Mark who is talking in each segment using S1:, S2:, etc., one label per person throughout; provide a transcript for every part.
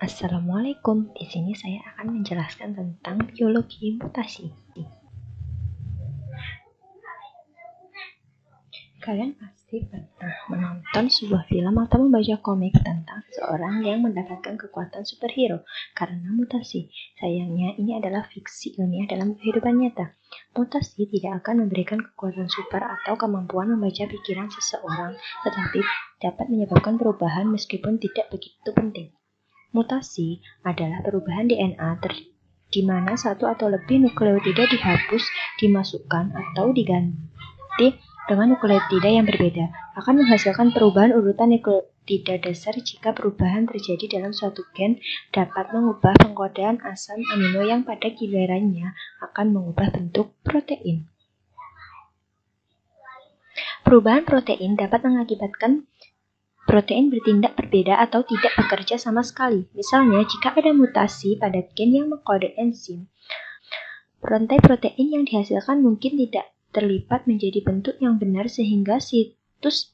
S1: Assalamualaikum. Di sini saya akan menjelaskan tentang biologi mutasi. Kalian pasti pernah menonton sebuah film atau membaca komik tentang seorang yang mendapatkan kekuatan superhero karena mutasi. Sayangnya, ini adalah fiksi ilmiah dalam kehidupan nyata. Mutasi tidak akan memberikan kekuatan super atau kemampuan membaca pikiran seseorang, tetapi dapat menyebabkan perubahan meskipun tidak begitu penting. Mutasi adalah perubahan DNA di mana satu atau lebih nukleotida dihapus, dimasukkan, atau diganti dengan nukleotida yang berbeda. Akan menghasilkan perubahan urutan nukleotida dasar jika perubahan terjadi dalam suatu gen dapat mengubah pengkodean asam amino yang pada gilirannya akan mengubah bentuk protein. Perubahan protein dapat mengakibatkan protein bertindak berbeda atau tidak bekerja sama sekali. Misalnya, jika ada mutasi pada gen yang mengkode enzim, rantai protein yang dihasilkan mungkin tidak terlipat menjadi bentuk yang benar sehingga situs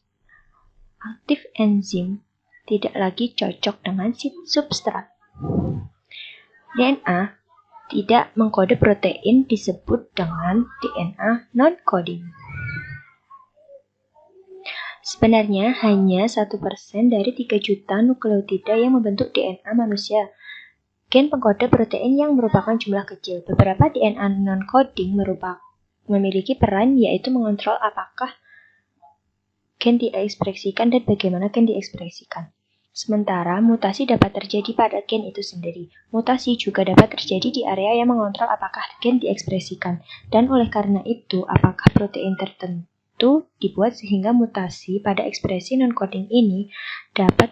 S1: aktif enzim tidak lagi cocok dengan substrat. DNA tidak mengkode protein disebut dengan DNA non-coding. Sebenarnya hanya 1% dari 3 juta nukleotida yang membentuk DNA manusia. Gen pengkode protein yang merupakan jumlah kecil. Beberapa DNA non-coding memiliki peran yaitu mengontrol apakah gen diekspresikan dan bagaimana gen diekspresikan. Sementara mutasi dapat terjadi pada gen itu sendiri. Mutasi juga dapat terjadi di area yang mengontrol apakah gen diekspresikan. Dan oleh karena itu, apakah protein tertentu dibuat sehingga mutasi pada ekspresi non-coding ini dapat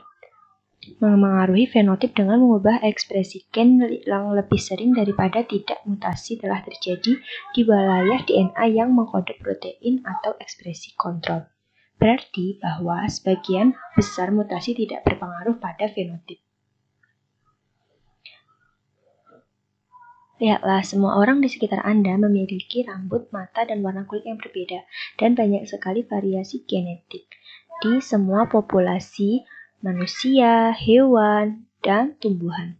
S1: mengaruhi fenotip dengan mengubah ekspresi gen yang lebih sering daripada tidak. Mutasi telah terjadi di wilayah DNA yang mengkode protein atau ekspresi kontrol. Berarti bahwa sebagian besar mutasi tidak berpengaruh pada fenotip. Lihatlah, semua orang di sekitar Anda memiliki rambut, mata, dan warna kulit yang berbeda, dan banyak sekali variasi genetik di semua populasi manusia, hewan, dan tumbuhan.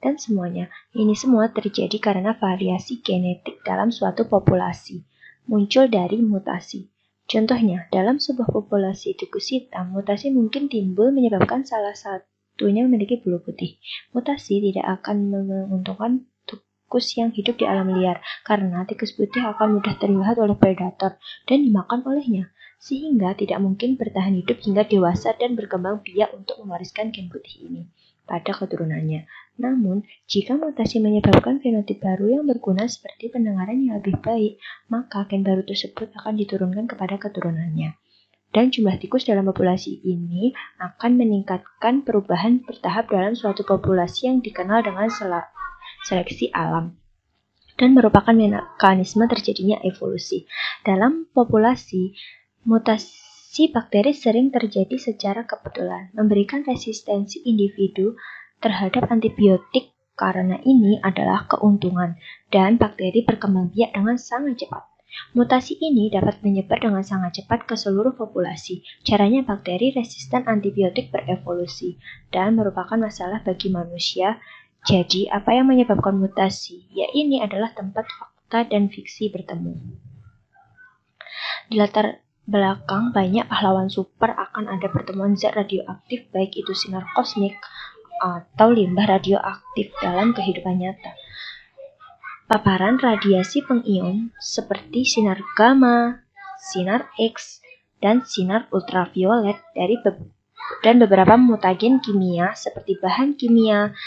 S1: Dan semuanya, ini semua terjadi karena variasi genetik dalam suatu populasi muncul dari mutasi. Contohnya, dalam sebuah populasi tikus hitam, mutasi mungkin timbul menyebabkan salah satunya memiliki bulu putih. Mutasi tidak akan menguntungkan tikus yang hidup di alam liar, karena tikus putih akan mudah terlihat oleh predator dan dimakan olehnya, sehingga tidak mungkin bertahan hidup hingga dewasa dan berkembang biak untuk mewariskan gen putih ini pada keturunannya. Namun, jika mutasi menyebabkan fenotip baru yang berguna seperti pendengaran yang lebih baik, maka gen baru tersebut akan diturunkan kepada keturunannya. Dan jumlah tikus dalam populasi ini akan meningkatkan perubahan bertahap dalam suatu populasi yang dikenal dengan seleksi alam dan merupakan mekanisme terjadinya evolusi. Dalam populasi, mutasi bakteri sering terjadi secara kebetulan, memberikan resistensi individu terhadap antibiotik. Karena ini adalah keuntungan, dan bakteri berkembang biak dengan sangat cepat. Mutasi ini dapat menyebar dengan sangat cepat ke seluruh populasi. Caranya bakteri resisten antibiotik berevolusi dan merupakan masalah bagi manusia. Jadi, apa yang menyebabkan mutasi? Ya, ini adalah tempat fakta dan fiksi bertemu. Di latar belakang banyak pahlawan super akan ada pertemuan zat radioaktif, baik itu sinar kosmik atau limbah radioaktif dalam kehidupan nyata. Paparan radiasi pengion seperti sinar gamma, sinar X, dan sinar ultraviolet dan beberapa mutagen kimia seperti bahan kimia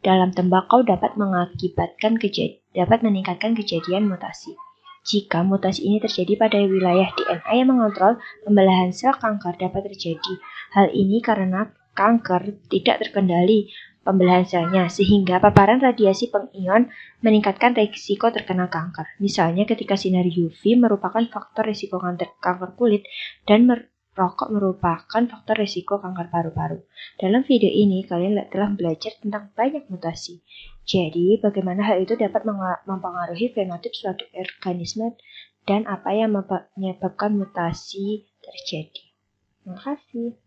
S1: dalam tembakau dapat meningkatkan kejadian mutasi. Jika mutasi ini terjadi pada wilayah DNA yang mengontrol pembelahan sel kanker dapat terjadi. Hal ini karena kanker tidak terkendali pembelahan selnya, sehingga paparan radiasi pengion meningkatkan risiko terkena kanker. Misalnya ketika sinar UV merupakan faktor risiko kanker kulit dan rokok merupakan faktor risiko kanker paru-paru. Dalam video ini, kalian telah belajar tentang banyak mutasi. Jadi, bagaimana hal itu dapat mempengaruhi fenotip suatu organisme dan apa yang menyebabkan mutasi terjadi. Terima kasih.